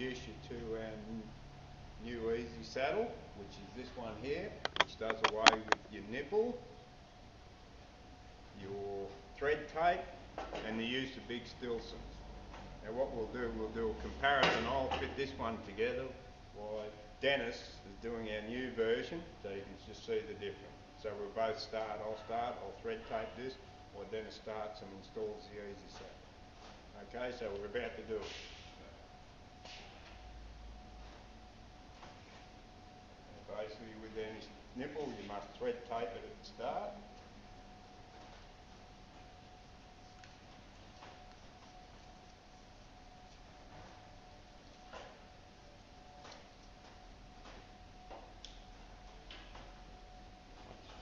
introduce you to our new easy saddle, which is this one here, which does away with your nipple, your thread tape, and the use of big Stilsons. Now what we'll do a comparison. I'll fit this one together while Dennis is doing our new version, so you can just see the difference. So we'll both start. I'll thread tape this, while Dennis starts and installs the easy saddle. Okay, so we're about to do it. Basically, with any nipple, you must thread tape it at the start.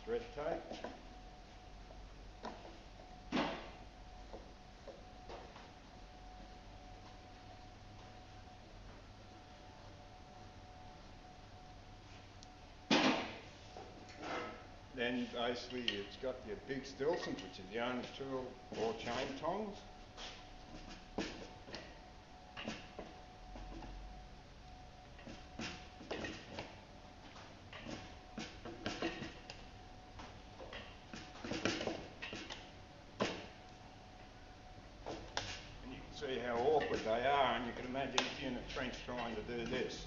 Thread tape. Then basically it's got your big Stilsons, which is the owner's tool, or chain tongs. And you can see how awkward they are, and you can imagine if you're in a trench trying to do this.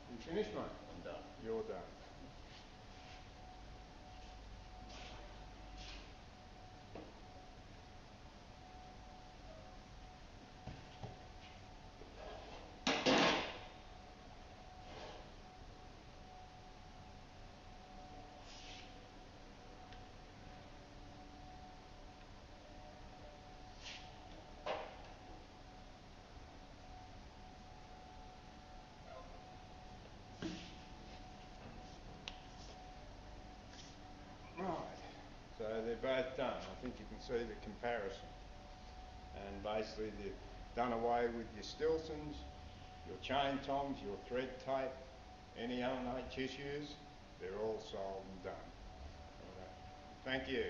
You finished, mate? I'm done. You're done. Right, so they're both done. I think you can see the comparison. And basically they've done away with your Stilsons, your chain tongs, your thread tape, any ornate tissues, they're all sold and done. Right. Thank you.